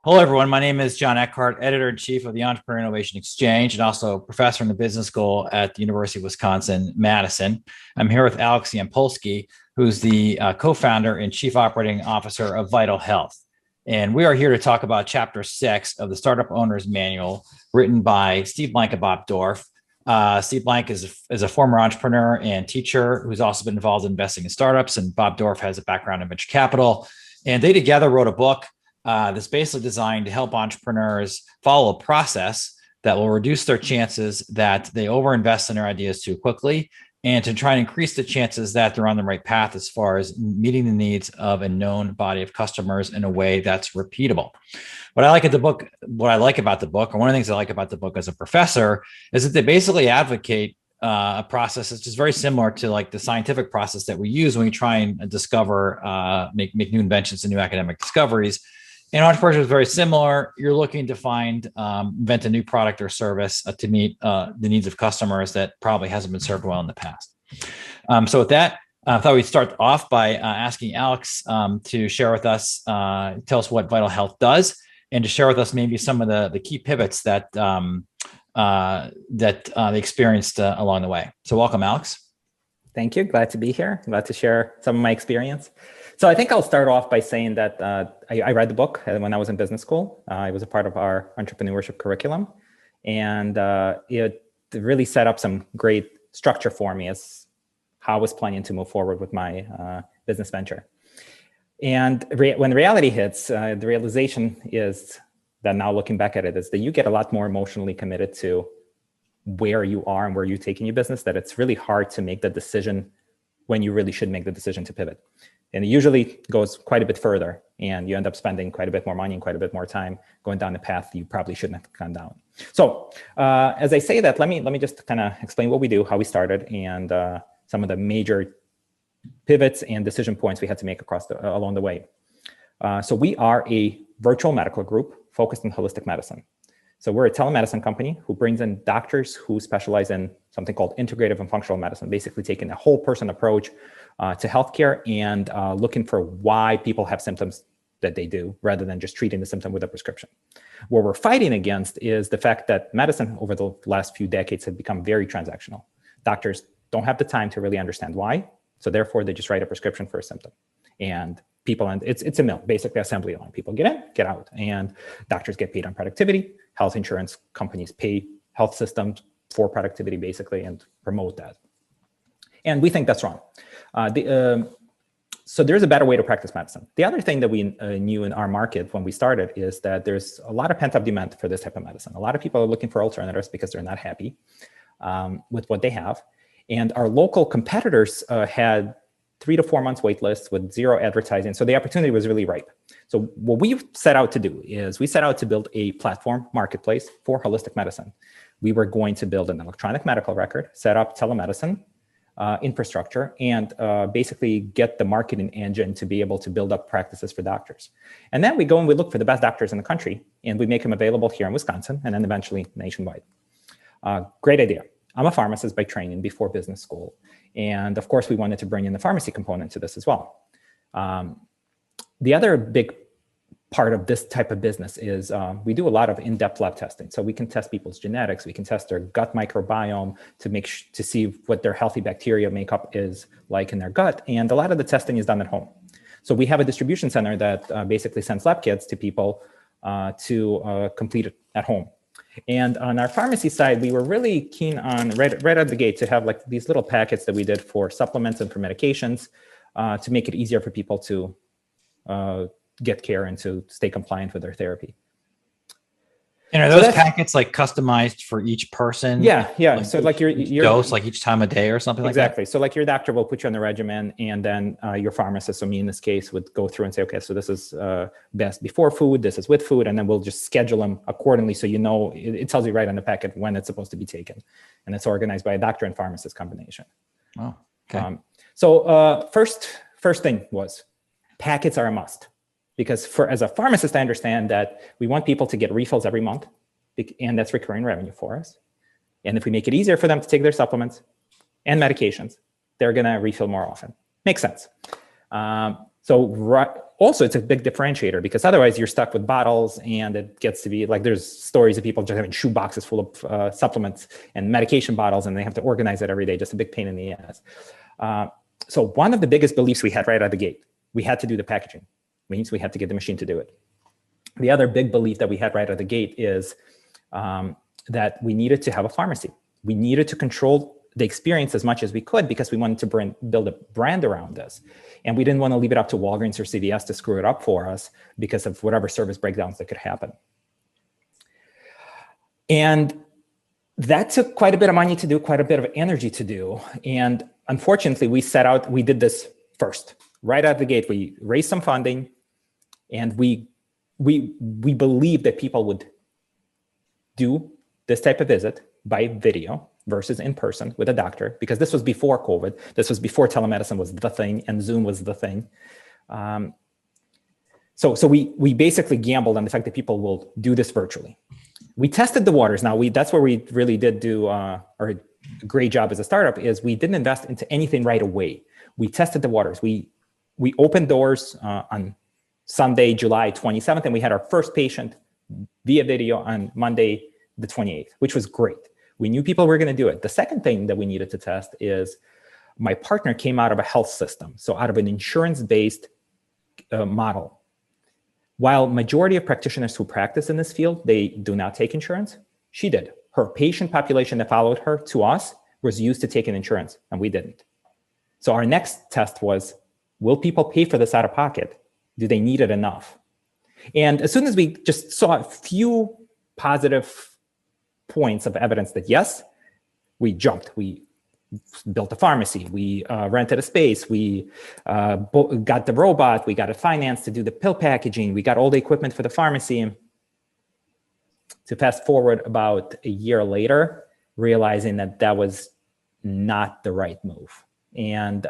Hello, everyone. My name is John Eckhart, editor-in-chief of the Entrepreneur Innovation Exchange and also professor in the business school at the University of Wisconsin-Madison. I'm here with Alex Yampolsky, who's the co-founder and chief operating officer of Vytal Health. And we are here to talk about Chapter 6 of the Startup Owner's Manual, written by Steve Blank and Bob Dorf. Steve Blank is a former entrepreneur and teacher who's also been involved in investing in startups, and Bob Dorf has a background in venture capital. And they together wrote a book that's basically designed to help entrepreneurs follow a process that will reduce their chances that they overinvest in their ideas too quickly, and to try and increase the chances that they're on the right path as far as meeting the needs of a known body of customers in a way that's repeatable. What I like about the book, or one of the things I like about the book as a professor, is that they basically advocate a process that's just very similar to like the scientific process that we use when we try and discover, make new inventions and new academic discoveries. And entrepreneurship is very similar. You're looking to invent a new product or service to meet the needs of customers that probably hasn't been served well in the past. So with that, I thought we'd start off by asking Alex to share with us, tell us what Vytal Health does, and to share with us maybe some of the key pivots that they experienced along the way. So welcome, Alex. Thank you. Glad to be here. Glad to share some of my experience. So I think I'll start off by saying that I read the book when I was in business school. It was a part of our entrepreneurship curriculum, and it really set up some great structure for me as how I was planning to move forward with my business venture. And when reality hits, the realization is that now looking back at it is that you get a lot more emotionally committed to where you are and where you're taking your business, that it's really hard to make the decision when you really should make the decision to pivot. And it usually goes quite a bit further, and you end up spending quite a bit more money and quite a bit more time going down the path you probably shouldn't have gone down. So as I say that, let me just kind of explain what we do, how we started, and some of the major pivots and decision points we had to make along the way. So we are a virtual medical group focused on holistic medicine. So we're a telemedicine company who brings in doctors who specialize in something called integrative and functional medicine, basically taking a whole person approach to healthcare and looking for why people have symptoms that they do, rather than just treating the symptom with a prescription. What we're fighting against is the fact that medicine over the last few decades has become very transactional. Doctors don't have the time to really understand why, so therefore they just write a prescription for a symptom. And it's a mill, basically assembly line. People get in, get out, and doctors get paid on productivity. Health insurance companies pay health systems for productivity, basically, and promote that. And we think that's wrong. So there's a better way to practice medicine. The other thing that we knew in our market when we started is that there's a lot of pent-up demand for this type of medicine. A lot of people are looking for alternatives because they're not happy with what they have. And our local competitors had 3 to 4 months wait lists with zero advertising. So the opportunity was really ripe. So what we set out to do is we set out to build a platform marketplace for holistic medicine. We were going to build an electronic medical record, set up telemedicine infrastructure, and basically get the marketing engine to be able to build up practices for doctors. And then we go and we look for the best doctors in the country, and we make them available here in Wisconsin, and then eventually nationwide. Great idea. I'm a pharmacist by training before business school. And of course, we wanted to bring in the pharmacy component to this as well. The other big part of this type of business is we do a lot of in-depth lab testing. So we can test people's genetics, we can test their gut microbiome to see what their healthy bacteria makeup is like in their gut. And a lot of the testing is done at home. So we have a distribution center that basically sends lab kits to people to complete it at home. And on our pharmacy side, we were really keen on right out of the gate to have like these little packets that we did for supplements and for medications to make it easier for people to get care and to stay compliant with their therapy. And are those packets like customized for each person? Yeah. Like, so like your dose, like each time of day or something like that? Exactly. So like your doctor will put you on the regimen, and then your pharmacist, so me in this case, would go through and say, okay, so this is best before food, this is with food, and then we'll just schedule them accordingly. So you know, it tells you right on the packet when it's supposed to be taken. And it's organized by a doctor and pharmacist combination. Oh, okay. So first thing was packets are a must. Because as a pharmacist, I understand that we want people to get refills every month, and that's recurring revenue for us. And if we make it easier for them to take their supplements and medications, they're going to refill more often. Makes sense. So Also, it's a big differentiator because otherwise you're stuck with bottles and it gets to be like there's stories of people just having shoe boxes full of supplements and medication bottles and they have to organize it every day, just a big pain in the ass. So one of the biggest beliefs we had right out of the gate, we had to do the packaging, means we had to get the machine to do it. The other big belief that we had right out of the gate is that we needed to have a pharmacy. We needed to control the experience as much as we could because we wanted to build a brand around this. And we didn't want to leave it up to Walgreens or CVS to screw it up for us because of whatever service breakdowns that could happen. And that took quite a bit of money to do, quite a bit of energy to do. And unfortunately, we did this first. Right out of the gate, we raised some funding and we believed that people would do this type of visit by video versus in person with a doctor, because this was before COVID. This was before telemedicine was the thing and Zoom was the thing. So we basically gambled on the fact that people will do this virtually. We tested the waters. Now, that's where we really did do a great job as a startup is we didn't invest into anything right away. We tested the waters. We opened doors on Sunday, July 27th, and we had our first patient via video on Monday, the 28th, which was great. We knew people were going to do it. The second thing that we needed to test is my partner came out of a health system, so out of an insurance-based model. While majority of practitioners who practice in this field, they do not take insurance, she did. Her patient population that followed her to us was used to taking insurance, and we didn't. So our next test was, will people pay for this out of pocket? Do they need it enough? And as soon as we just saw a few positive points of evidence that yes, we jumped. We built a pharmacy. We rented a space. We got the robot. We got it financed to do the pill packaging. We got all the equipment for the pharmacy. To fast forward about a year later, realizing that was not the right move. And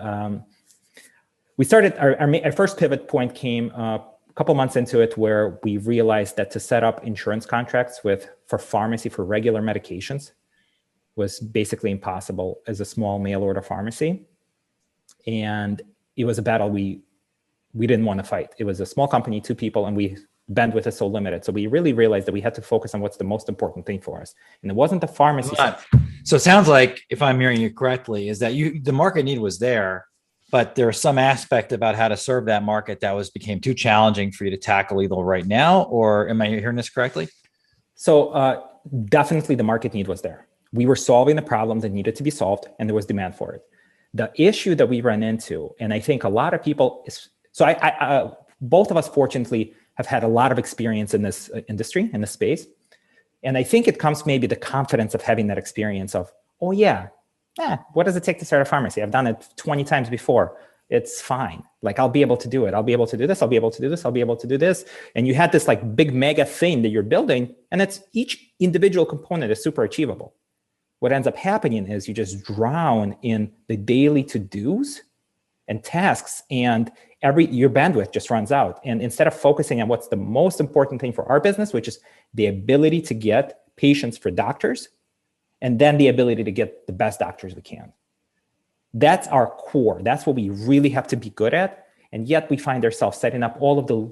we started, our first pivot point came a couple months into it where we realized that to set up insurance contracts for pharmacy for regular medications was basically impossible as a small mail order pharmacy. And it was a battle we didn't want to fight. It was a small company, 2 people, and bandwidth is so limited. So we really realized that we had to focus on what's the most important thing for us. And it wasn't the pharmacy. So it sounds like, if I'm hearing you correctly, is that the market need was there, but there's some aspect about how to serve that market that became too challenging for you to tackle either right now, or am I hearing this correctly? So definitely the market need was there. We were solving the problem that needed to be solved, and there was demand for it. The issue that we ran into, and I think a lot of people, both of us fortunately have had a lot of experience in this industry, in this space. And I think it comes maybe the confidence of having that experience of, oh yeah, what does it take to start a pharmacy? I've done it 20 times before. It's fine. Like, I'll be able to do it. I'll be able to do this. I'll be able to do this. I'll be able to do this. And you had this like big mega thing that you're building, and it's each individual component is super achievable. What ends up happening is you just drown in the daily to-dos and tasks, and your bandwidth just runs out. And instead of focusing on what's the most important thing for our business, which is the ability to get patients for doctors, and then the ability to get the best doctors we can. That's our core. That's what we really have to be good at. And yet we find ourselves setting up all of the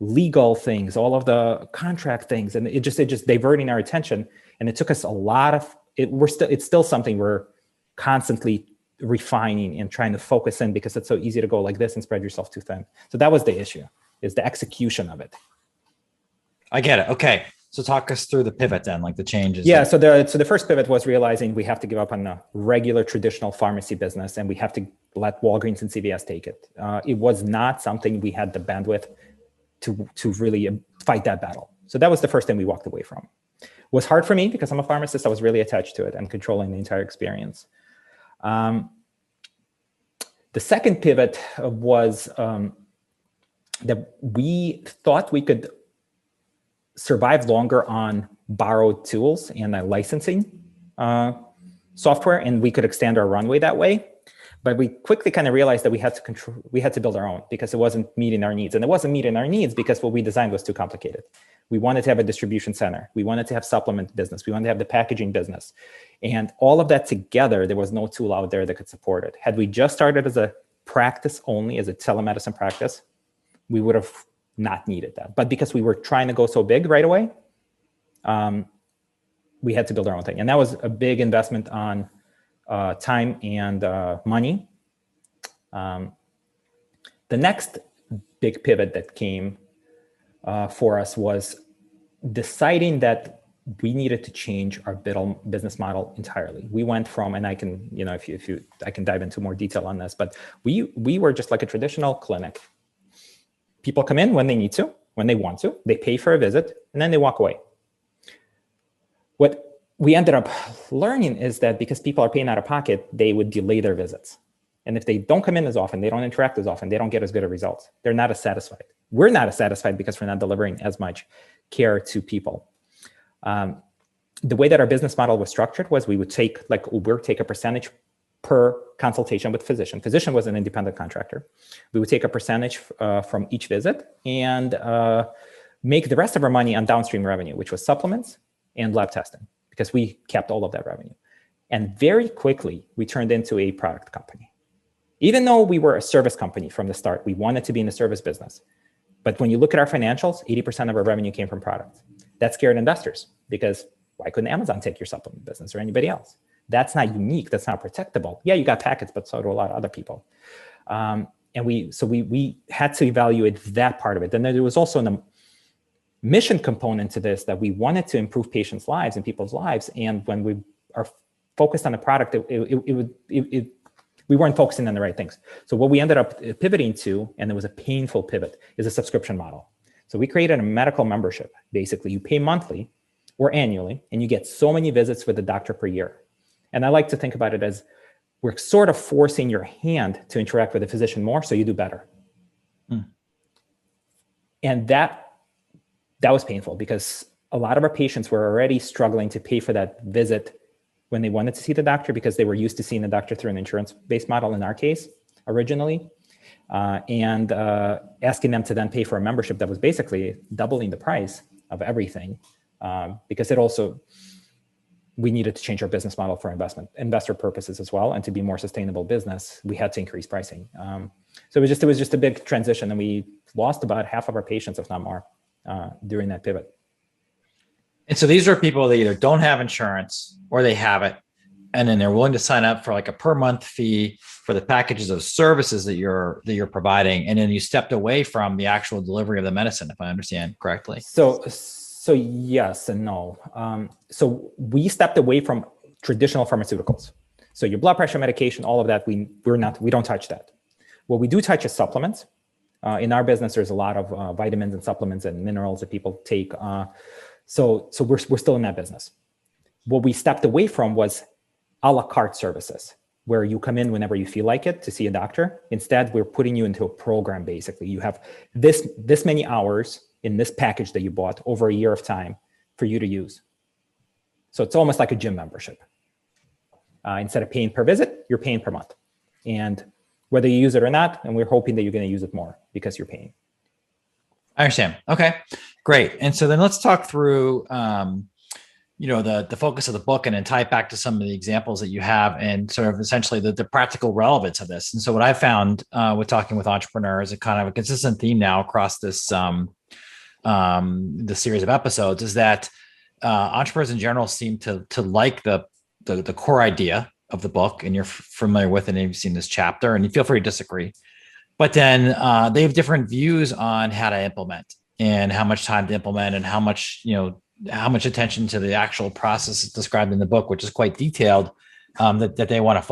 legal things, all of the contract things, and it just diverting our attention. And it took us a lot of, it's still something we're constantly refining and trying to focus in, because it's so easy to go like this and spread yourself too thin. So that was the issue, is the execution of it. I get it. Okay. So talk us through the pivot then, like the changes. Yeah. So the first pivot was realizing we have to give up on the regular traditional pharmacy business, and we have to let Walgreens and CVS take it. It was not something we had the bandwidth to really fight that battle. So that was the first thing we walked away from. It was hard for me because I'm a pharmacist. I was really attached to it and controlling the entire experience. The second pivot was that we thought we could survive longer on borrowed tools and licensing software, and we could extend our runway that way. But we quickly kind of realized that we had to build our own, because it wasn't meeting our needs. And it wasn't meeting our needs because what we designed was too complicated. We wanted to have a distribution center. We wanted to have supplement business. We wanted to have the packaging business. And all of that together, there was no tool out there that could support it. Had we just started as a practice only, as a telemedicine practice, we would have not needed that. But because we were trying to go so big right away, we had to build our own thing. And that was a big investment on time and money. The next big pivot that came for us was deciding that we needed to change our business model entirely. We went from, and I can, I can dive into more detail on this, but we were just like a traditional clinic. People come in when they need to, when they want to, they pay for a visit, and then they walk away. What we ended up learning is that because people are paying out of pocket, they would delay their visits. And if they don't come in as often, they don't interact as often, they don't get as good of results. They're not as satisfied. We're not as satisfied because we're not delivering as much care to people. The way that our business model was structured was we would take, like Uber, take a percentage per consultation with physician. Physician was an independent contractor. We would take a percentage from each visit and make the rest of our money on downstream revenue, which was supplements and lab testing, because we kept all of that revenue. And very quickly, we turned into a product company. Even though we were a service company from the start, we wanted to be in the service business. But when you look at our financials, 80% of our revenue came from products. That scared investors, because why couldn't Amazon take your supplement business or anybody else? That's not unique. That's not protectable. Yeah, you got packets, but so do a lot of other people. And we had to evaluate that part of it. Then there was also a mission component to this, that we wanted to improve patients' lives and people's lives. And when we are focused on the product, we weren't focusing on the right things. So what we ended up pivoting to, and it was a painful pivot, is a subscription model. So we created a medical membership. Basically, you pay monthly or annually, and you get so many visits with the doctor per year. And I like to think about it as we're sort of forcing your hand to interact with the physician more so you do better. And that was painful, because a lot of our patients were already struggling to pay for that visit when they wanted to see the doctor, because they were used to seeing the doctor through an insurance-based model in our case originally, and asking them to then pay for a membership that was basically doubling the price of everything, because we needed to change our business model for investor purposes as well, and to be more sustainable business, we had to increase pricing. So it was just a big transition, and we lost about half of our patients, if not more, during that pivot. And so these are people that either don't have insurance or they have it, and then they're willing to sign up for like a per month fee for the packages of services that you're providing. And then you stepped away from the actual delivery of the medicine, if I understand correctly. So yes and no. So we stepped away from traditional pharmaceuticals. So your blood pressure medication, all of that, we don't touch that. What we do touch is supplements. In our business, there's a lot of vitamins and supplements and minerals that people take. So we're still in that business. What we stepped away from was a la carte services, where you come in whenever you feel like it to see a doctor. Instead, we're putting you into a program. Basically, you have this many hours in this package that you bought over a year of time for you to use. So it's almost like a gym membership. Instead of paying per visit, you're paying per month. And whether you use it or not, and we're hoping that you're going to use it more because you're paying. I understand. Okay, great. And so then let's talk through, the focus of the book, and then tie it back to some of the examples that you have, and sort of essentially the practical relevance of this. And so what I found with talking with entrepreneurs, a kind of a consistent theme now across this the series of episodes, is that entrepreneurs in general seem to like the core idea of the book, and you're familiar with it, and you've seen this chapter, and you feel free to disagree. But then they have different views on how to implement, and how much time to implement, and how much attention to the actual process described in the book, which is quite detailed, that they want to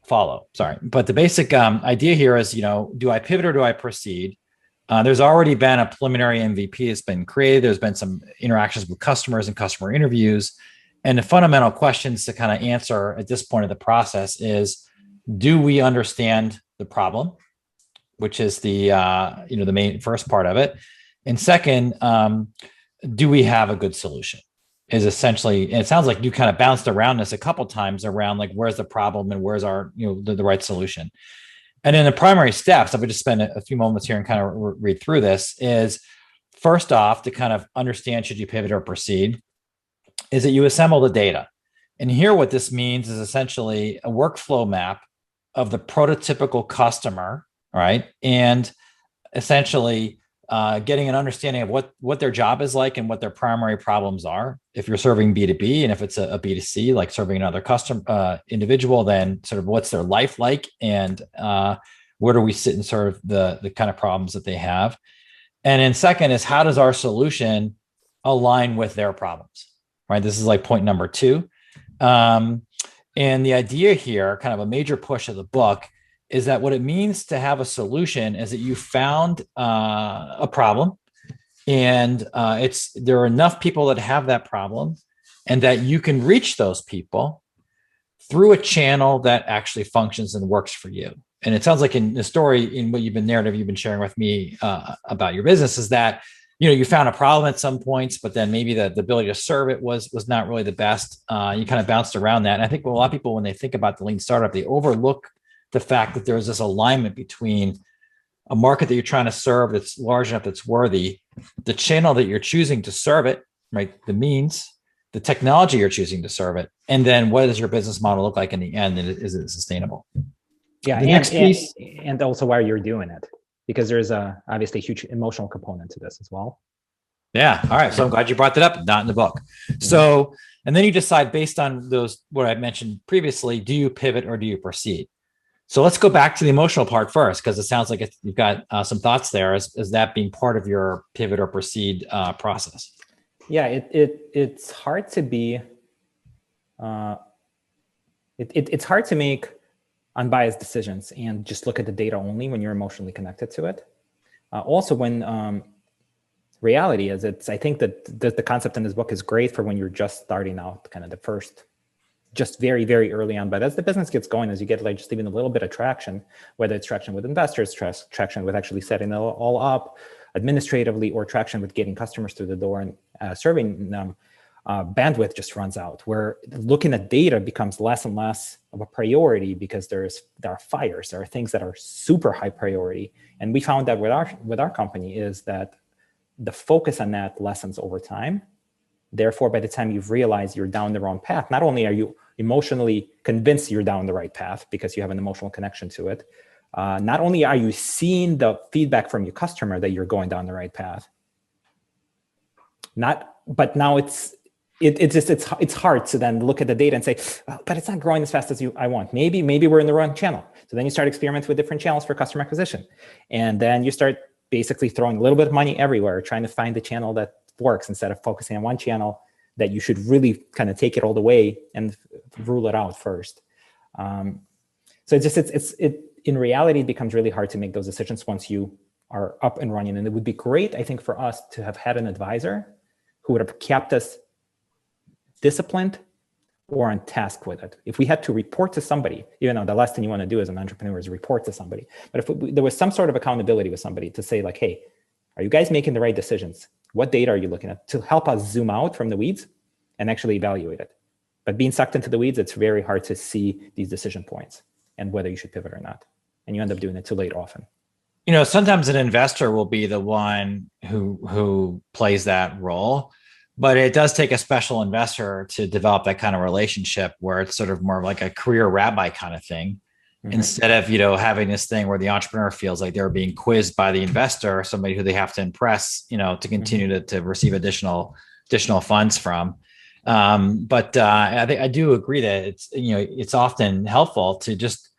follow. Sorry. But the basic idea here is, do I pivot or do I proceed? There's already been a preliminary MVP that's been created. There's been some interactions with customers and customer interviews. And the fundamental questions to kind of answer at this point of the process is, do we understand the problem, which is the main first part of it. And second, do we have a good solution? Is essentially, and it sounds like you kind of bounced around this a couple of times around, like, where's the problem and where's our, the right solution. And then the primary steps, I would just spend a few moments here and kind of read through this, is first off, to kind of understand, should you pivot or proceed, is that you assemble the data. And here what this means is essentially a workflow map of the prototypical customer, right? And essentially getting an understanding of what their job is like and what their primary problems are. If you're serving B2B, and if it's a B2C, like serving another customer individual, then sort of what's their life like, and where do we sit and serve the kind of problems that they have. And then second is, how does our solution align with their problems, right? This is like point number two. And the idea here, kind of a major push of the book, is that what it means to have a solution is that you found a problem, and there are enough people that have that problem, and that you can reach those people through a channel that actually functions and works for you. And it sounds like in the story, in what you've been sharing with me about your business, is that you found a problem at some points, but then maybe the ability to serve it was not really the best. You kind of bounced around that. And I think a lot of people, when they think about the lean startup, they overlook the fact that there's this alignment between a market that you're trying to serve that's large enough, that's worthy, the channel that you're choosing to serve it, right? The means, the technology you're choosing to serve it, and then what does your business model look like in the end, and is it sustainable? Yeah, the next piece, and also why you're doing it, because there's obviously a huge emotional component to this as well. Yeah. All right. So I'm glad you brought that up. Not in the book. Mm-hmm. So, and then you decide based on what I mentioned previously, do you pivot or do you proceed? So let's go back to the emotional part first, because it sounds like you've got some thoughts there as that being part of your pivot or proceed process. Yeah, it's hard to be, it's hard to make unbiased decisions and just look at the data only when you're emotionally connected to it. Also, when reality is, I think that the concept in this book is great for when you're just starting out, kind of the first, just very, very early on. But as the business gets going, as you get like just even a little bit of traction, whether it's traction with investors, traction with actually setting it all up administratively, or traction with getting customers through the door and serving them, bandwidth just runs out, where looking at data becomes less and less of a priority, because there are fires, there are things that are super high priority. And we found that with our company is that the focus on that lessens over time. Therefore, by the time you've realized you're down the wrong path, not only are you emotionally convinced you're down the right path because you have an emotional connection to it, not only are you seeing the feedback from your customer that you're going down the right path, but now it's hard to then look at the data and say, oh, but it's not growing as fast as I want. Maybe we're in the wrong channel. So then you start experimenting with different channels for customer acquisition. And then you start basically throwing a little bit of money everywhere, trying to find the channel that works, instead of focusing on one channel that you should really kind of take it all the way and rule it out first. So it in reality, it becomes really hard to make those decisions once you are up and running. And it would be great, I think, for us to have had an advisor who would have kept us disciplined or on task with it. If we had to report to somebody, even though the last thing you want to do as an entrepreneur is report to somebody, but if there was some sort of accountability with somebody to say like, hey, are you guys making the right decisions? What data are you looking at, to help us zoom out from the weeds and actually evaluate it? But being sucked into the weeds, it's very hard to see these decision points and whether you should pivot or not. And you end up doing it too late often. Sometimes an investor will be the one who plays that role, but it does take a special investor to develop that kind of relationship where it's sort of more like a career rabbi kind of thing. Mm-hmm. Instead of, having this thing where the entrepreneur feels like they're being quizzed by the investor, somebody who they have to impress, to continue mm-hmm. to receive additional funds from. But I think I do agree that it's often helpful to just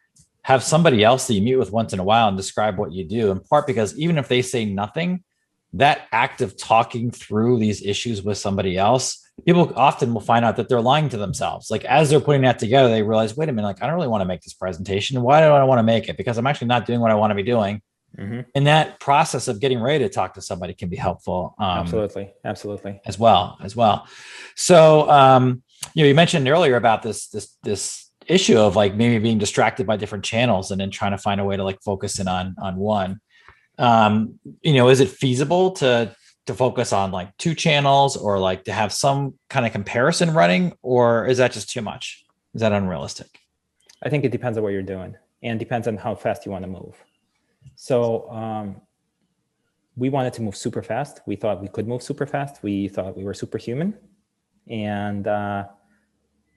have somebody else that you meet with once in a while and describe what you do, in part because even if they say nothing, that act of talking through these issues with somebody else, people often will find out that they're lying to themselves. Like as they're putting that together, they realize, wait a minute, I don't really want to make this presentation. Why do I want to make it? Because I'm actually not doing what I want to be doing. Mm-hmm. And that process of getting ready to talk to somebody can be helpful. Absolutely. As well. So, you mentioned earlier about this issue of like maybe being distracted by different channels and then trying to find a way to like focus in on one. Is it feasible to focus on like two channels, or like to have some kind of comparison running, or is that just too much? Is that unrealistic? I think it depends on what you're doing and depends on how fast you want to move. So we wanted to move super fast. We thought we could move super fast. We thought we were superhuman. And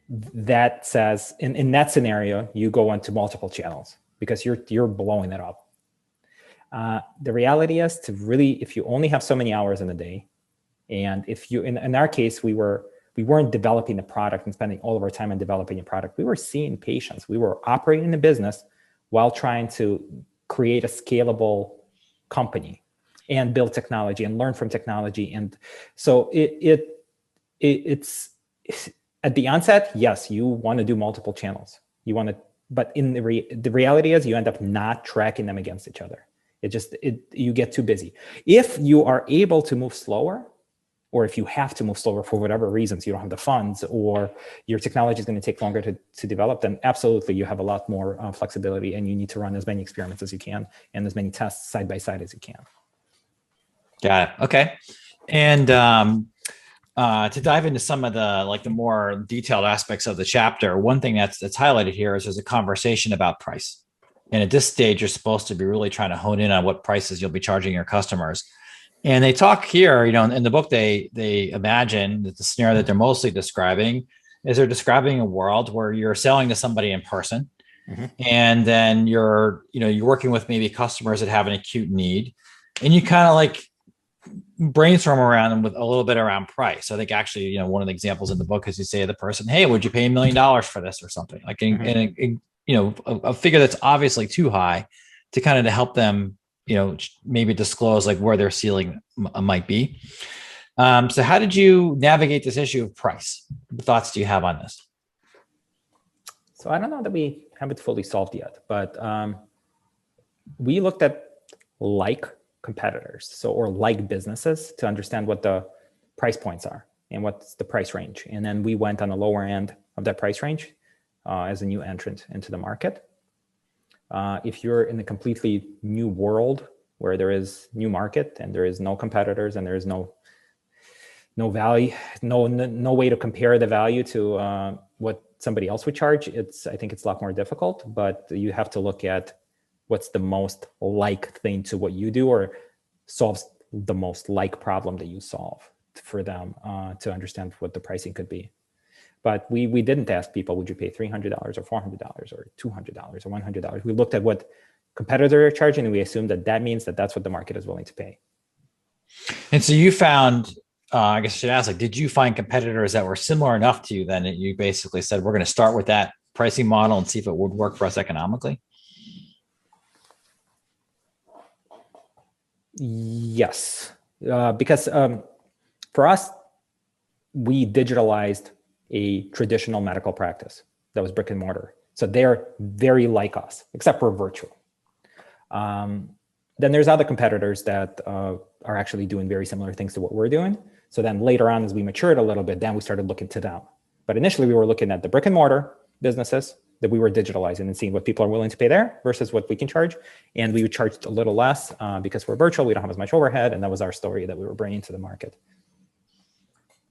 that says in that scenario, you go into multiple channels because you're blowing it up. The reality is if you only have so many hours in a day, and if you, in our case, we weren't developing the product and spending all of our time on developing a product. We were seeing patients. We were operating a business while trying to create a scalable company and build technology and learn from technology. And so it's at the onset, yes, you want to do multiple channels. But in the reality is you end up not tracking them against each other. You get too busy. If you are able to move slower, or if you have to move slower for whatever reasons, you don't have the funds, or your technology is going to take longer to develop, then absolutely you have a lot more flexibility, and you need to run as many experiments as you can and as many tests side by side as you can. Got it. Okay. And to dive into some of the more detailed aspects of the chapter, one thing that's highlighted here is there's a conversation about price. And at this stage, you're supposed to be really trying to hone in on what prices you'll be charging your customers. And they talk here, in the book, they imagine that the scenario that they're mostly describing is they're describing a world where you're selling to somebody in person. Mm-hmm. And then you're working with maybe customers that have an acute need, and you kind of brainstorm around them with a little bit around price. So I think actually, one of the examples in the book is you say to the person, hey, would you pay $1 million for this or something a figure that's obviously too high to kind of to help them, maybe disclose where their ceiling might be. So how did you navigate this issue of price? What thoughts do you have on this? So I don't know that we have it fully solved yet, but we looked at competitors, or businesses, to understand what the price points are and what's the price range. And then we went on the lower end of that price range as a new entrant into the market. If you're in a completely new world where there is new market and there is no competitors and there is no value, no way to compare the value to what somebody else would charge, I think it's a lot more difficult. But you have to look at what's the most thing to what you do, or solves the most problem that you solve for them, to understand what the pricing could be. But we didn't ask people, would you pay $300 or $400 or $200 or $100? We looked at what competitors are charging, and we assumed that means that's what the market is willing to pay. And so you found, I guess I should ask, did you find competitors that were similar enough to you then that you basically said, we're going to start with that pricing model and see if it would work for us economically? Yes, because for us, we digitalized a traditional medical practice that was brick and mortar. So they're very like us, except for virtual. Then there's other competitors that are actually doing very similar things to what we're doing. So then later on, as we matured a little bit, then we started looking to them. But initially we were looking at the brick and mortar businesses that we were digitalizing and seeing what people are willing to pay there versus what we can charge. And we would charge a little less because we're virtual, we don't have as much overhead. And that was our story that we were bringing to the market.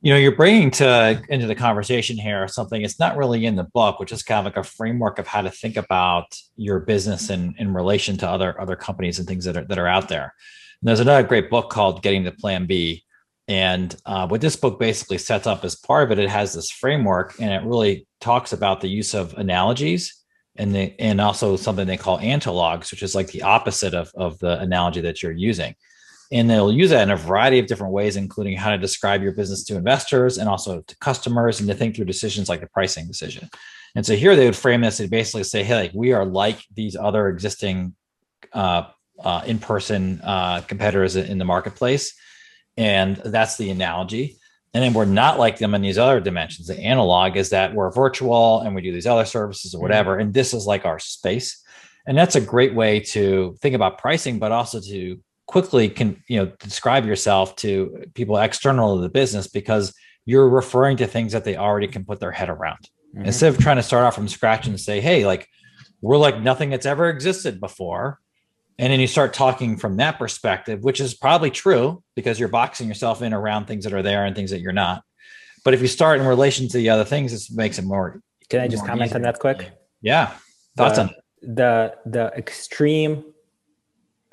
You're bringing into the conversation here something it's not really in the book, which is kind of a framework of how to think about your business in relation to other companies and things that are out there. And there's another great book called Getting to Plan B. And what this book basically sets up as part of it has this framework, and it really talks about the use of analogies and also something they call analogs, which is the opposite of the analogy that you're using. And they'll use that in a variety of different ways, including how to describe your business to investors and also to customers, and to think through decisions like the pricing decision. And so here they would frame this and basically say, hey, we are like these other existing in-person competitors in the marketplace. And that's the analogy. And then we're not like them in these other dimensions. The analog is that we're virtual and we do these other services or whatever. And this is our space. And that's a great way to think about pricing, but also to quickly describe yourself to people external to the business, because you're referring to things that they already can put their head around. Mm-hmm. Instead of trying to start off from scratch and say, hey, we're like nothing that's ever existed before. And then you start talking from that perspective, which is probably true because you're boxing yourself in around things that are there and things that you're not. But if you start in relation to the other things, this makes it more. Can I just comment on that quick? Yeah. Thoughts on the extreme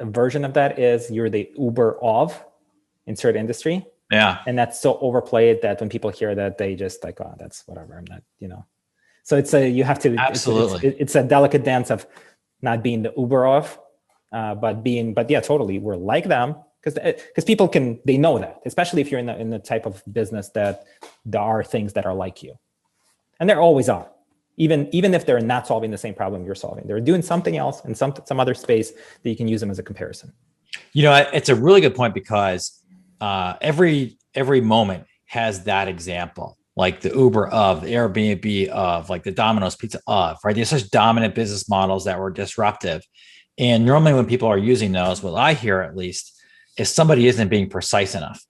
version of that is you're the Uber of insert industry. Yeah. And that's so overplayed that when people hear that, they just oh, that's whatever. I'm not, So it's a, you have to, Absolutely. it's a delicate dance of not being the Uber of, but yeah, totally. We're like them because people they know that, especially if you're in the type of business that there are things that are like you, and there always are. Even if they're not solving the same problem you're solving, they're doing something else in some other space that you can use them as a comparison. It's a really good point because every moment has that example, like the Uber of, the Airbnb of, like the Domino's Pizza of, right? These are such dominant business models that were disruptive. And normally when people are using those, what I hear at least is somebody isn't being precise enough,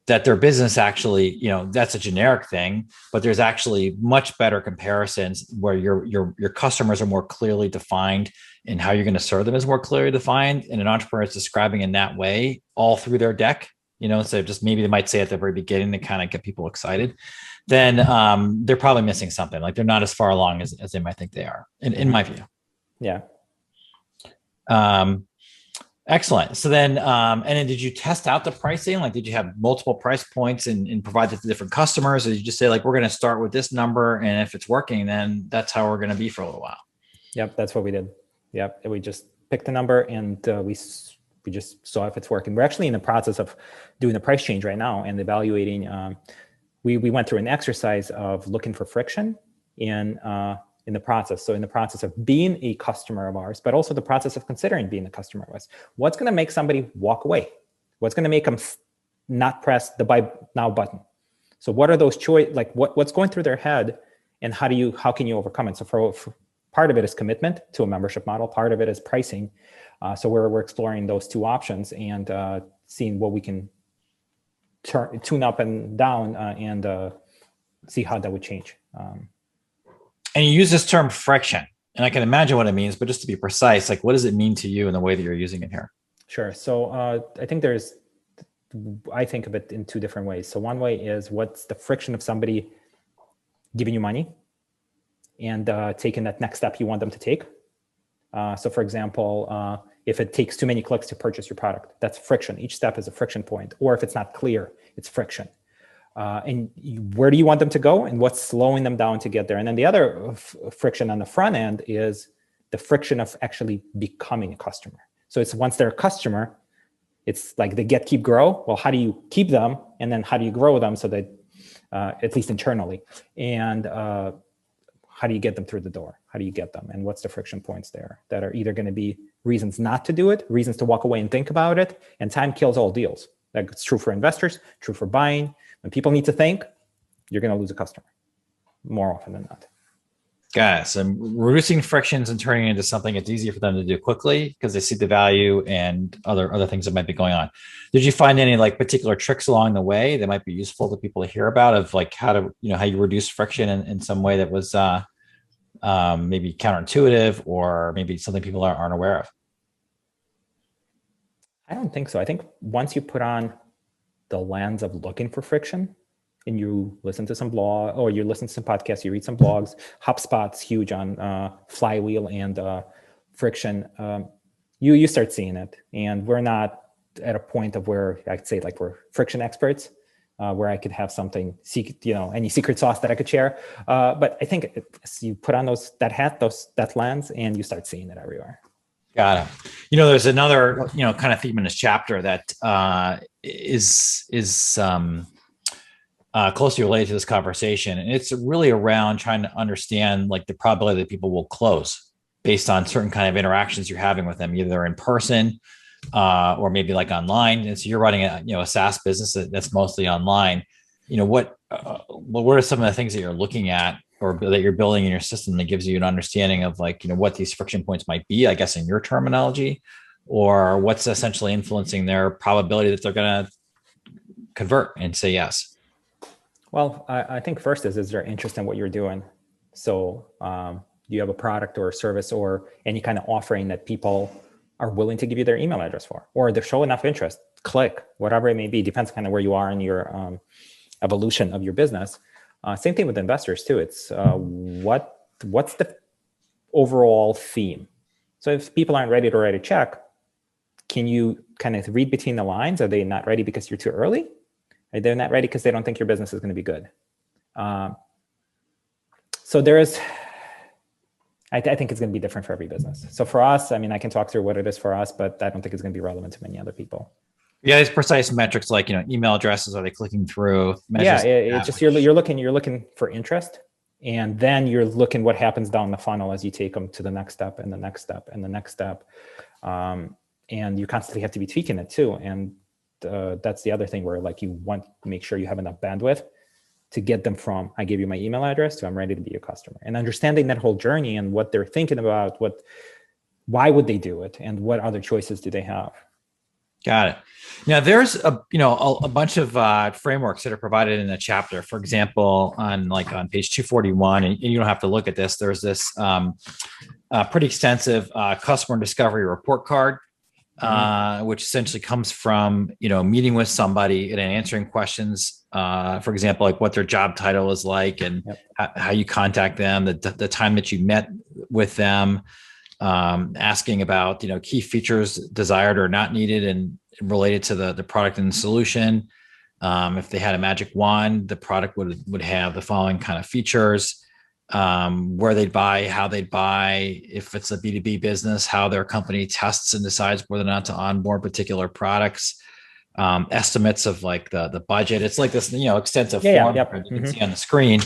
that their business actually, that's a generic thing, but there's actually much better comparisons where your customers are more clearly defined and how you're going to serve them is more clearly defined. And an entrepreneur is describing in that way all through their deck, so just maybe they might say at the very beginning to kind of get people excited. Then they're probably missing something. Like they're not as far along as they might think they are, in my view. Yeah. Excellent. So then, and then did you test out the pricing? Like, did you have multiple price points and provide it to different customers? Or did you just say, like, we're going to start with this number, and if it's working, then that's how we're going to be for a little while? Yep, that's what we did. Yep, we just picked a number, and we just saw if it's working. We're actually in the process of doing a price change right now and evaluating. We went through an exercise of looking for friction in the process. So in the process of being a customer of ours, but also the process of considering being a customer of ours. What's going to make somebody walk away? What's going to make them not press the buy now button? So what are those what's going through their head, and how can you overcome it? So for part of it is commitment to a membership model. Part of it is pricing. So we're exploring those two options and seeing what we can tune up and down and see how that would change. And you use this term friction, and I can imagine what it means, but just to be precise, like, what does it mean to you in the way that you're using it here? Sure. So I think of it in two different ways. So one way is, what's the friction of somebody giving you money and taking that next step you want them to take? So for example, if it takes too many clicks to purchase your product, that's friction. Each step is a friction point. Or if it's not clear, it's friction. Where do you want them to go, and what's slowing them down to get there? And then the other friction on the front end is the friction of actually becoming a customer. So it's once they're a customer, it's like they keep, grow. Well, how do you keep them? And then how do you grow them so that, at least internally? And how do you get them through the door? How do you get them? And what's the friction points there that are either going to be reasons not to do it, reasons to walk away and think about it, and time kills all deals. That's true for investors, true for buying. When people need to think, you're going to lose a customer more often than not. Got it. So reducing frictions and turning it into something it's easier for them to do quickly because they see the value and other things that might be going on. Did you find any particular tricks along the way that might be useful to people to hear about, of how you reduce friction in some way that was maybe counterintuitive, or maybe something people aren't aware of? I don't think so. I think once you put on the lens of looking for friction, and you listen to some blog, or you listen to some podcasts, you read some blogs. HubSpot's huge on flywheel and friction. You start seeing it, and we're not at a point of where I'd say we're friction experts, where I could have something any secret sauce that I could share. But I think you put on that lens, and you start seeing it everywhere. Got it. There's another, kind of theme in this chapter that is closely related to this conversation. And it's really around trying to understand the probability that people will close based on certain kind of interactions you're having with them, either in person or maybe online. And so you're running a SaaS business that's mostly online. What are some of the things that you're looking at or that you're building in your system that gives you an understanding of what these friction points might be, I guess, in your terminology, or what's essentially influencing their probability that they're going to convert and say yes? Well, I think first is there interest in what you're doing? So do you have a product or a service or any kind of offering that people are willing to give you their email address for, or they show enough interest, click, whatever it may be, depends kind of where you are in your evolution of your business. Same thing with investors too. It's what's the overall theme? So if people aren't ready to write a check, can you kind of read between the lines? Are they not ready because you're too early? Are they not ready because they don't think your business is going to be good? So there is, I think it's going to be different for every business. So for us, I mean, I can talk through what it is for us, but I don't think it's going to be relevant to many other people. Yeah, these precise metrics like, email addresses, are they clicking through? Yeah, it's just you're looking for interest, and then you're looking what happens down the funnel as you take them to the next step and the next step and the next step. And you constantly have to be tweaking it too. And that's the other thing where like you want to make sure you have enough bandwidth to get them from I gave you my email address to I'm ready to be your customer, and understanding that whole journey and what they're thinking about, why would they do it, and what other choices do they have. Got it. Now there's a bunch of frameworks that are provided in the chapter. For example, on page 241, and you don't have to look at this. There's this pretty extensive customer discovery report card, which essentially comes from meeting with somebody and answering questions. For example, like what their job title is like, and how you contact them, the time that you met with them. Asking about key features desired or not needed and related to the product and the solution. If they had a magic wand, the product would have the following kind of features: where they'd buy, how they'd buy, if it's a B2B business, how their company tests and decides whether or not to onboard particular products, estimates of like the budget. It's like this extensive form that you can see on the screen.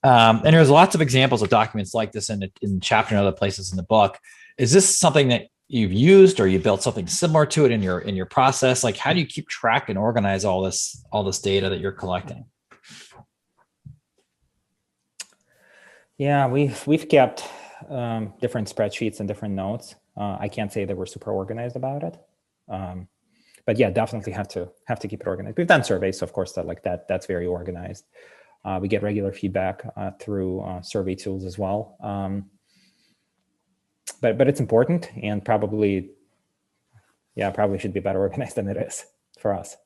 And there's lots of examples of documents like this in the chapter and other places in the book. Is this something that you've used, or you built something similar to it in your process? Like, how do you keep track and organize all this data that you're collecting? Yeah, we've kept different spreadsheets and different notes. I can't say that we're super organized about it, but yeah, definitely have to keep it organized. We've done surveys, so of course that's very organized. We get regular feedback through survey tools as well. But it's important, and probably should be better organized than it is for us.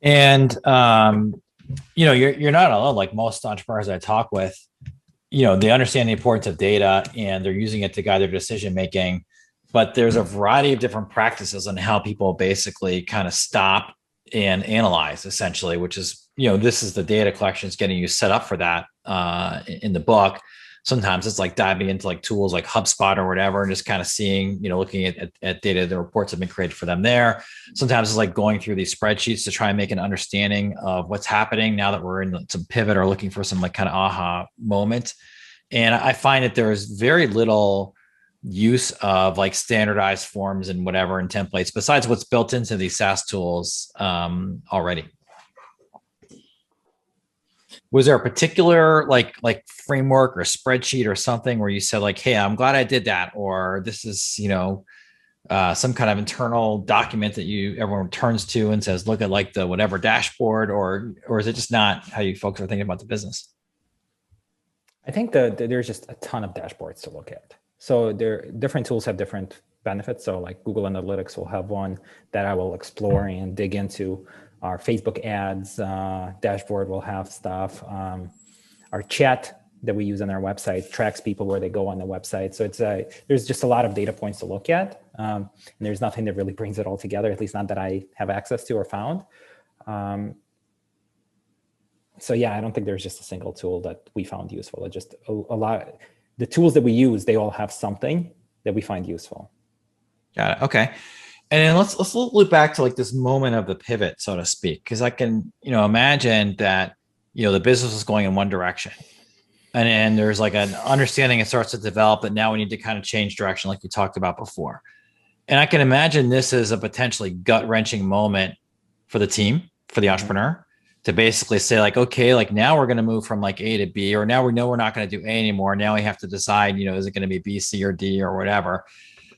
And you're not alone. Like most entrepreneurs I talk with, they understand the importance of data and they're using it to guide their decision making. But there's a variety of different practices on how people basically kind of stop and analyze, essentially, which is this is the data collection is getting you set up for that in the book. Sometimes it's like diving into like tools like HubSpot or whatever, and just kind of seeing, looking at data, the reports have been created for them there. Sometimes it's like going through these spreadsheets to try and make an understanding of what's happening now that we're in some pivot or looking for some like kind of aha moment. And I find that there is very little use of like standardized forms and whatever and templates besides what's built into these SaaS tools already. Was there a particular like framework or spreadsheet or something where you said like, hey, I'm glad I did that, or this is some kind of internal document that everyone turns to and says, look at like the whatever dashboard, or is it just not how you folks are thinking about the business? I think that there's just a ton of dashboards to look at. So different tools have different benefits. So like Google Analytics will have one that I will explore and dig into. Our Facebook ads dashboard will have stuff. Our chat that we use on our website tracks people where they go on the website. So there's just a lot of data points to look at. And there's nothing that really brings it all together, at least not that I have access to or found. So yeah, I don't think there's just a single tool that we found useful. It's just a lot. The tools that we use, they all have something that we find useful. Got it. Okay. And then let's loop back to like this moment of the pivot, so to speak, because I can, imagine that, the business is going in one direction, and then there's like an understanding it starts to develop that now we need to kind of change direction, like you talked about before. And I can imagine this is a potentially gut-wrenching moment for the team, for the entrepreneur, to basically say like, okay, like now we're going to move from like A to B, or now we know we're not going to do A anymore. Now we have to decide, is it going to be B, C, or D, or whatever.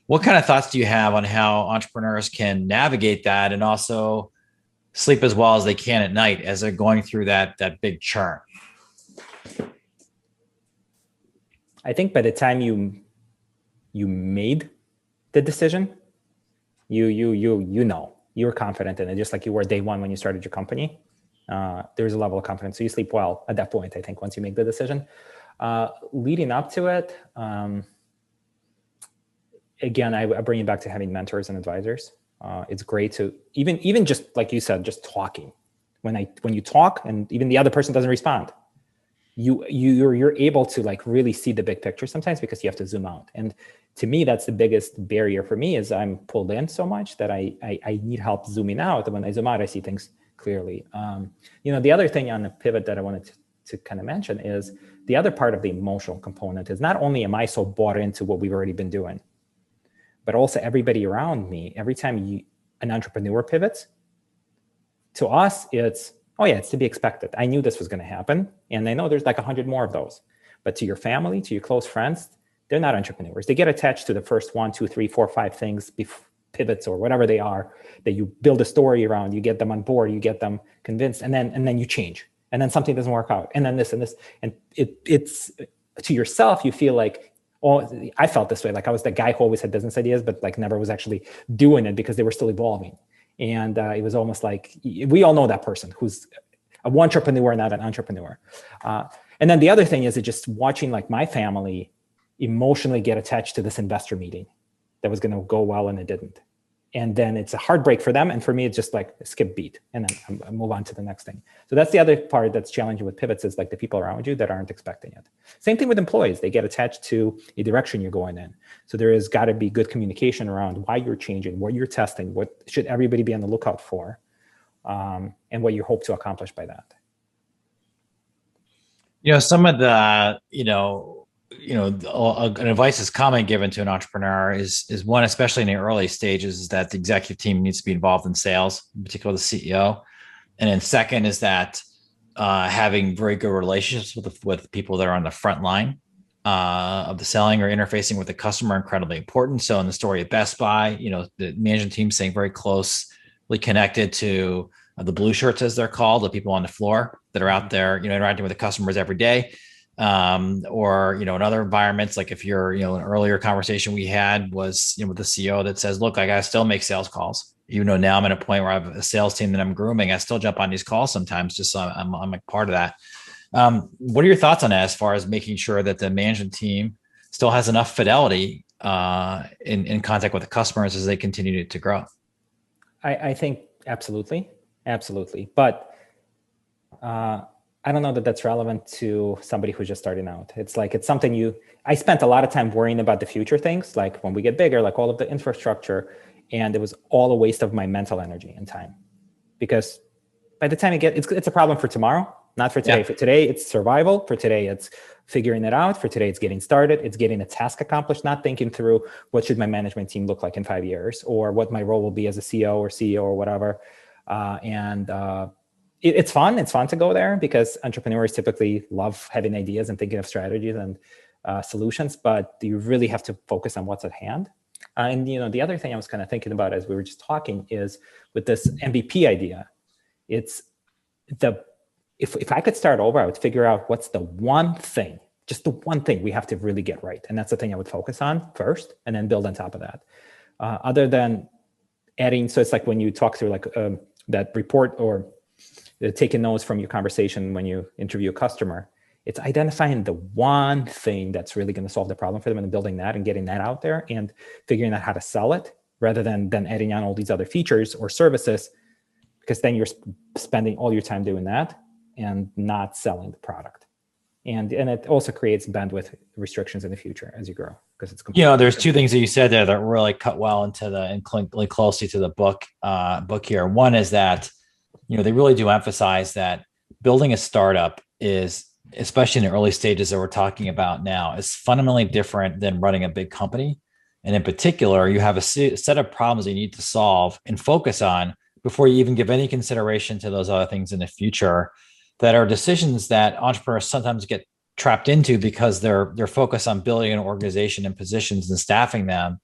What kind of thoughts do you have on how entrepreneurs can navigate that and also sleep as well as they can at night as they're going through that big churn? I think by the time you made the decision, you're confident in it, just like you were day one when you started your company. There's a level of confidence, so you sleep well at that point. I think once you make the decision, leading up to it. Again, I bring you back to having mentors and advisors. It's great to even just like you said, just talking. When you talk and even the other person doesn't respond, you're able to like really see the big picture sometimes because you have to zoom out. And to me, that's the biggest barrier for me is I'm pulled in so much that I need help zooming out. And when I zoom out, I see things clearly. The other thing on the pivot that I wanted to kind of mention is the other part of the emotional component is not only am I so bought into what we've already been doing, but also everybody around me. Every time an entrepreneur pivots, to us, it's to be expected. I knew this was going to happen. And I know there's like 100 more of those. But to your family, to your close friends, they're not entrepreneurs. They get attached to the first 1, 2, 3, 4, 5 things, pivots or whatever they are, that you build a story around, you get them on board, you get them convinced, and then you change. And then something doesn't work out. And then this and this. And it's to yourself, you feel like, I felt this way. Like I was the guy who always had business ideas, but like never was actually doing it because they were still evolving. And it was almost like, we all know that person who's a entrepreneur, not an entrepreneur. And then the other thing is just watching like my family emotionally get attached to this investor meeting that was going to go well and it didn't. And then it's a heartbreak for them. And for me, it's just like a skip beat and then I move on to the next thing. So that's the other part that's challenging with pivots is like the people around you that aren't expecting it. Same thing with employees. They get attached to a direction you're going in. So there has got to be good communication around why you're changing, what you're testing, what should everybody be on the lookout for, and what you hope to accomplish by that. Some of the, an advice is commonly given to an entrepreneur is one, especially in the early stages, is that the executive team needs to be involved in sales, in particular the CEO. And then second is that having very good relationships with people that are on the front line of the selling or interfacing with the customer, incredibly important. So in the story of Best Buy, the management team staying very closely connected to the blue shirts, as they're called, the people on the floor that are out there, interacting with the customers every day. Or, in other environments, like if you're, an earlier conversation we had was, with the CEO that says, look, I got to still make sales calls. Even though now I'm at a point where I have a sales team that I'm grooming, I still jump on these calls sometimes, just so I'm a part of that. What are your thoughts on that as far as making sure that the management team still has enough fidelity in contact with the customers as they continue to grow? I think absolutely. But I don't know that that's relevant to somebody who's just starting out. It's like, it's something I spent a lot of time worrying about the future things, like when we get bigger, like all of the infrastructure, and it was all a waste of my mental energy and time. Because by the time it's a problem for tomorrow, not for today. Yeah. For today, it's survival. For today, it's figuring it out. For today, it's getting started. It's getting a task accomplished, not thinking through what should my management team look like in 5 years or what my role will be as a CEO or CEO or whatever. It's fun. It's fun to go there because entrepreneurs typically love having ideas and thinking of strategies and solutions, but you really have to focus on what's at hand. And the other thing I was kind of thinking about as we were just talking is with this MVP idea, it's if I could start over, I would figure out what's the one thing, just the one thing we have to really get right. And that's the thing I would focus on first and then build on top of that. Other than adding, so it's like when you talk through like that report or taking notes from your conversation when you interview a customer, it's identifying the one thing that's really going to solve the problem for them and building that and getting that out there and figuring out how to sell it rather than adding on all these other features or services, because then you're spending all your time doing that and not selling the product. And it also creates bandwidth restrictions in the future as you grow, because it's there's two things that you said there that really cut well into and really closely to the book here. One is that they really do emphasize that building a startup is, especially in the early stages that we're talking about now, is fundamentally different than running a big company. And in particular, you have a set of problems that you need to solve and focus on before you even give any consideration to those other things in the future that are decisions that entrepreneurs sometimes get trapped into because they're focused on building an organization and positions and staffing them.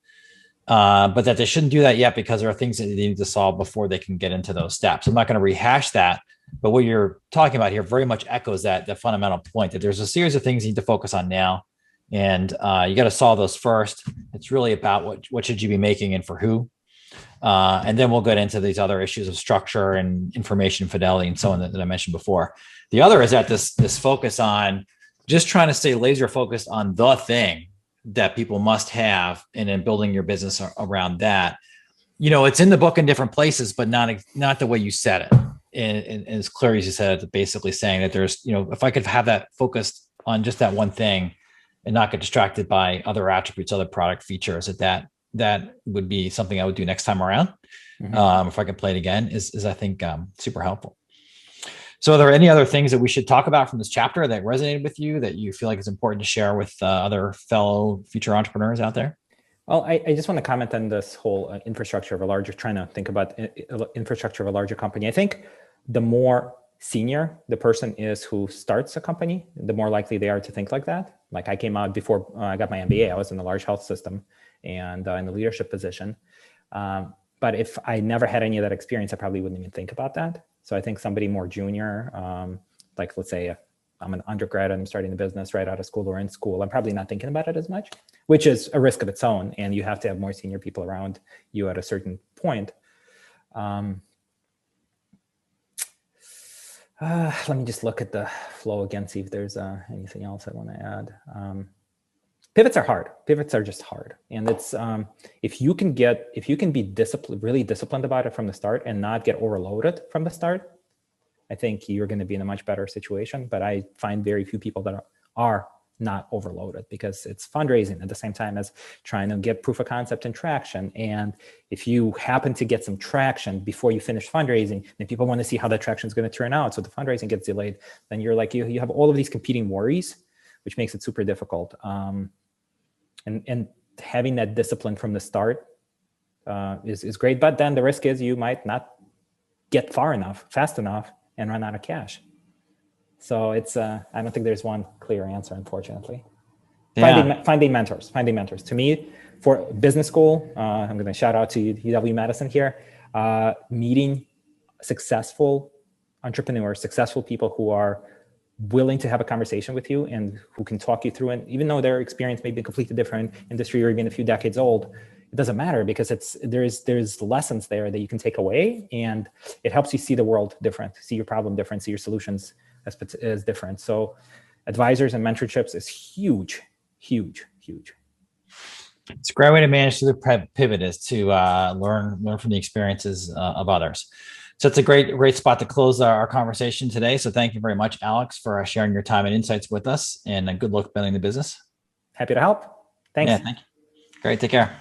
But that they shouldn't do that yet because there are things that they need to solve before they can get into those steps. I'm not going to rehash that, but what you're talking about here very much echoes the fundamental point that there's a series of things you need to focus on now, and you got to solve those first. It's really about what should you be making and for who, and then we'll get into these other issues of structure and information fidelity and so on that I mentioned before. The other is that this focus on just trying to stay laser focused on the thing that people must have, and then building your business around that. It's in the book in different places, but not the way you said it. and as clear as you said, basically saying that there's, if I could have that focused on just that one thing and not get distracted by other attributes, other product features, that would be something I would do next time around. If I could play it again, is I think super helpful. So are there any other things that we should talk about from this chapter that resonated with you that you feel like is important to share with other fellow future entrepreneurs out there? Well, I just want to comment on this whole infrastructure of a larger, trying to think about infrastructure of a larger company. I think the more senior the person is who starts a company, the more likely they are to think like that. Like I came out before I got my MBA, I was in a large health system and in the leadership position. But if I never had any of that experience, I probably wouldn't even think about that. So I think somebody more junior, like let's say I'm an undergrad and I'm starting a business right out of school or in school, I'm probably not thinking about it as much, which is a risk of its own. And you have to have more senior people around you at a certain point. Let me just look at the flow again, see if there's anything else I want to add. Pivots are hard. Pivots are just hard. And it's, if you can be disciplined, really disciplined about it from the start and not get overloaded from the start, I think you're going to be in a much better situation. But I find very few people that are not overloaded because it's fundraising at the same time as trying to get proof of concept and traction. And if you happen to get some traction before you finish fundraising, then people want to see how that traction is going to turn out. So the fundraising gets delayed. Then you're like, you have all of these competing worries, which makes it super difficult. And having that discipline from the start is great. But then the risk is you might not get far enough, fast enough, and run out of cash. So it's, I don't think there's one clear answer, unfortunately. Yeah. Finding mentors. To me, for business school, I'm going to shout out to UW-Madison here, meeting successful entrepreneurs, successful people who are willing to have a conversation with you and who can talk you through it. Even though their experience may be a completely different industry or even a few decades old, it doesn't matter because there's lessons there that you can take away, and it helps you see the world different, see your problem different, see your solutions as different. So advisors and mentorships is huge, huge, huge. It's a great way to manage through the pivot is to learn from the experiences of others. So it's a great spot to close our conversation today. So thank you very much, Alex, for sharing your time and insights with us, and good luck building the business. Happy to help. Thanks. Yeah, thank you. Great. Take care.